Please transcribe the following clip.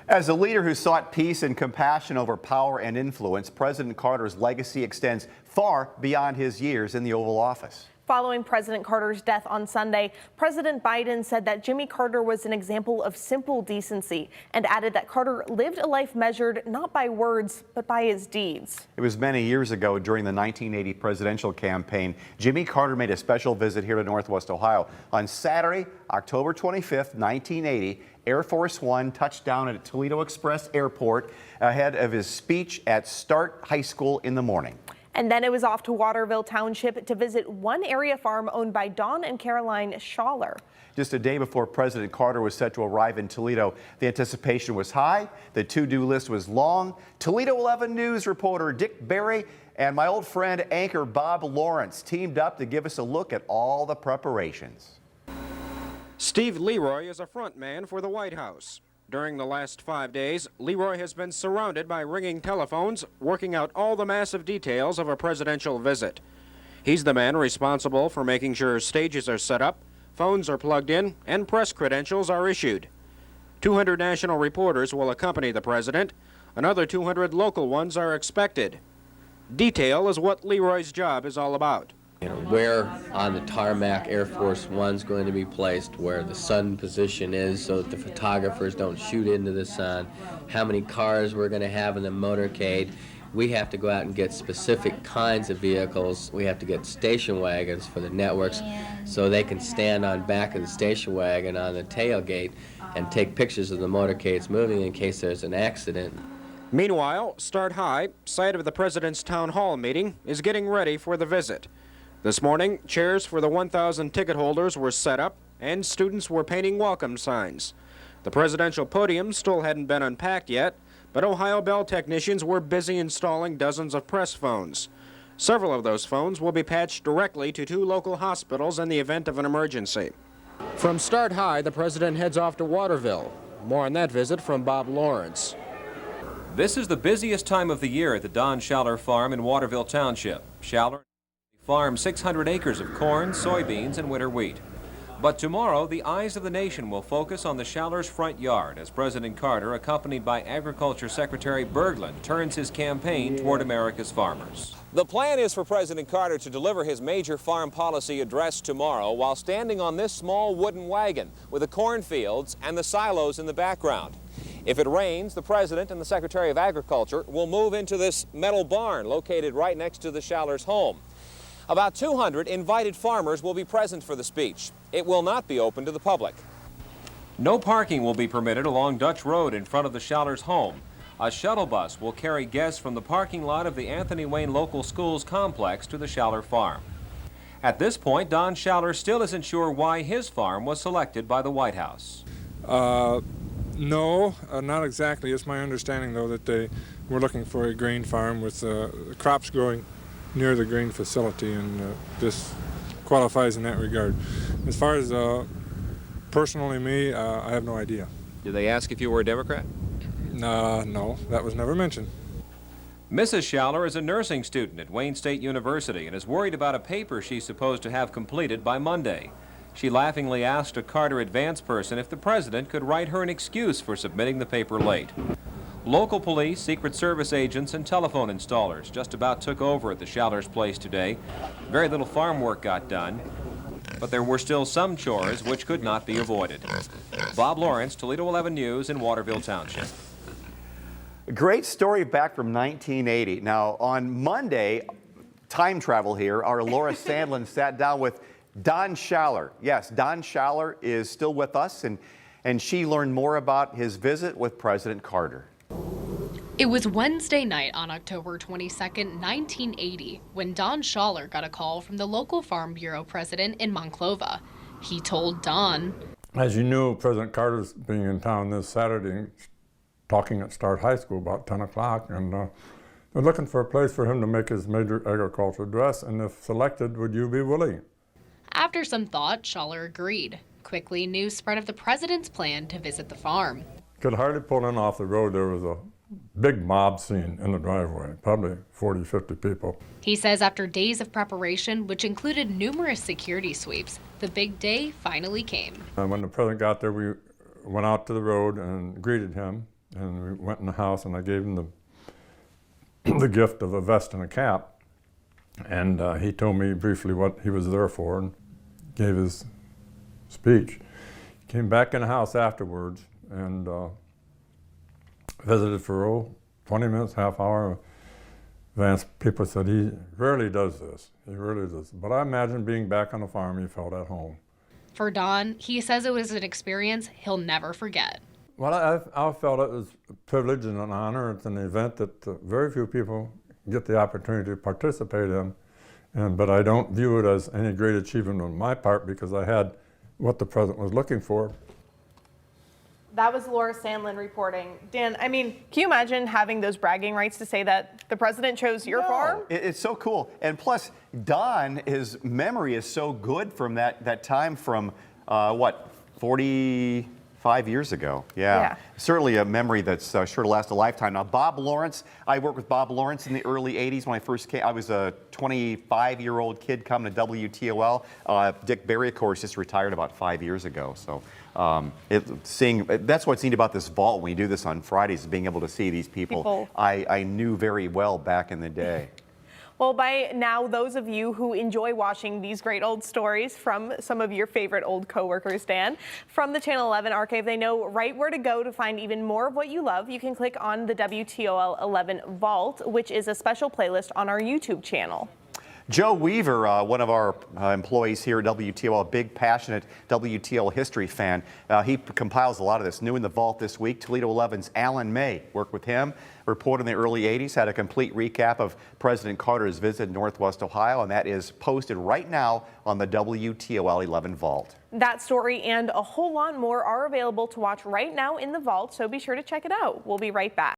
As a leader who sought peace and compassion over power and influence, President Carter's legacy extends far beyond his years in the Oval Office. Following President Carter's death on Sunday, President Biden said that Jimmy Carter was an example of simple decency and added that Carter lived a life measured not by words, but by his deeds. It was many years ago during the 1980 presidential campaign. Jimmy Carter made a special visit here to Northwest Ohio. On Saturday, October 25th, 1980, Air Force One touched down at Toledo Express Airport ahead of his speech at Start High School in the morning. And then it was off to Waterville Township to visit one area farm owned by Don and Caroline Schaller. Just a day before President Carter was set to arrive in Toledo, the anticipation was high, the to-do list was long. Toledo 11 News reporter Dick Berry and my old friend anchor Bob Lawrence teamed up to give us a look at all the preparations. Steve Leroy is a front man for the White House. During the last 5 days, Leroy has been surrounded by ringing telephones, working out all the massive details of a presidential visit. He's the man responsible for making sure stages are set up, phones are plugged in, and press credentials are issued. 200 national reporters will accompany the president. Another 200 local ones are expected. Detail is what Leroy's job is all about. Where on the tarmac Air Force One's going to be placed, where the sun position is so that the photographers don't shoot into the sun, how many cars we're going to have in the motorcade. We have to go out and get specific kinds of vehicles. We have to get station wagons for the networks so they can stand on back of the station wagon on the tailgate and take pictures of the motorcades moving in case there's an accident. Meanwhile, Start High, site of the president's town hall meeting, is getting ready for the visit. This morning, chairs for the 1,000 ticket holders were set up, and students were painting welcome signs. The presidential podium still hadn't been unpacked yet, but Ohio Bell technicians were busy installing dozens of press phones. Several of those phones will be patched directly to 2 local hospitals in the event of an emergency. From Start High, the president heads off to Waterville. More on that visit from Bob Lawrence. This is the busiest time of the year at the Don Schaller Farm in Waterville Township. Schaller farms 600 acres of corn, soybeans, and winter wheat. But tomorrow, the eyes of the nation will focus on the Schallers' front yard as President Carter, accompanied by Agriculture Secretary Berglund, turns his campaign toward America's farmers. The plan is for President Carter to deliver his major farm policy address tomorrow while standing on this small wooden wagon with the cornfields and the silos in the background. If it rains, the President and the Secretary of Agriculture will move into this metal barn located right next to the Schallers' home. About 200 invited farmers will be present for the speech. It will not be open to the public. No parking will be permitted along Dutch Road in front of the Schallers' home. A shuttle bus will carry guests from the parking lot of the Anthony Wayne Local Schools complex to the Schaller farm. At this point, Don Schaller still isn't sure why his farm was selected by the White House. No, not exactly. It's my understanding, though, that they were looking for a grain farm with crops growing near the grain facility, and this qualifies in that regard. As far as personally me, I have no idea. Did they ask if you were a Democrat? No, that was never mentioned. Mrs. Schaller is a nursing student at Wayne State University and is worried about a paper she's supposed to have completed by Monday. She laughingly asked a Carter advance person if the president could write her an excuse for submitting the paper late. Local police, Secret Service agents, and telephone installers just about took over at the Schallers' place today. Very little farm work got done, but there were still some chores which could not be avoided. Bob Lawrence, Toledo 11 News in Waterville Township. A great story back from 1980. Now, on Monday, time travel here, our Laura Sandlin sat down with Don Schaller. Yes, Don Schaller is still with us, and she learned more about his visit with President Carter. It was Wednesday night on October 22nd, 1980, when Don Schaller got a call from the local Farm Bureau president in Monclova. He told Don, "As you knew, President Carter's being in town this Saturday, talking at Start High School about 10 o'clock, and they're looking for a place for him to make his major agriculture address, and if selected, would you be willing?" After some thought, Schaller agreed. Quickly, news spread of the president's plan to visit the farm. Could hardly pull in off the road. There was a big mob scene in the driveway, probably 40, 50 people. He says after days of preparation, which included numerous security sweeps, the big day finally came. And when the president got there, we went out to the road and greeted him. And we went in the house, and I gave him the gift of a vest and a cap. And he told me briefly what he was there for and gave his speech. Came back in the house afterwards and visited for 20 minutes, half hour. Advance people said he rarely does this. He really does. But I imagine being back on the farm, he felt at home. For Don, he says it was an experience he'll never forget. Well, I felt it was a privilege and an honor. It's an event that very few people get the opportunity to participate in. But I don't view it as any great achievement on my part because I had what the president was looking for. That was Laura Sandlin reporting. Dan, I mean, can you imagine having those bragging rights to say that the president chose your farm? It's so cool. And plus, Don, his memory is so good from that time from, 45 years ago. Yeah. Certainly a memory that's sure to last a lifetime. Now, Bob Lawrence, I worked with Bob Lawrence in the early 80s when I first came. I was a 25-year-old kid coming to WTOL. Dick Berry, of course, just retired about 5 years ago. So that's what's neat about this vault when you do this on Fridays, is being able to see these people I knew very well back in the day. Well, by now, those of you who enjoy watching these great old stories from some of your favorite old coworkers, Dan, from the Channel 11 archive, they know right where to go to find even more of what you love. You can click on the WTOL 11 Vault, which is a special playlist on our YouTube channel. Joe Weaver, one of our employees here at WTOL, a big, passionate WTOL history fan, he compiles a lot of this. New in the vault this week, Toledo 11's Alan May worked with him, reported in the early 80s, had a complete recap of President Carter's visit in Northwest Ohio, and that is posted right now on the WTOL 11 Vault. That story and a whole lot more are available to watch right now in the vault, so be sure to check it out. We'll be right back.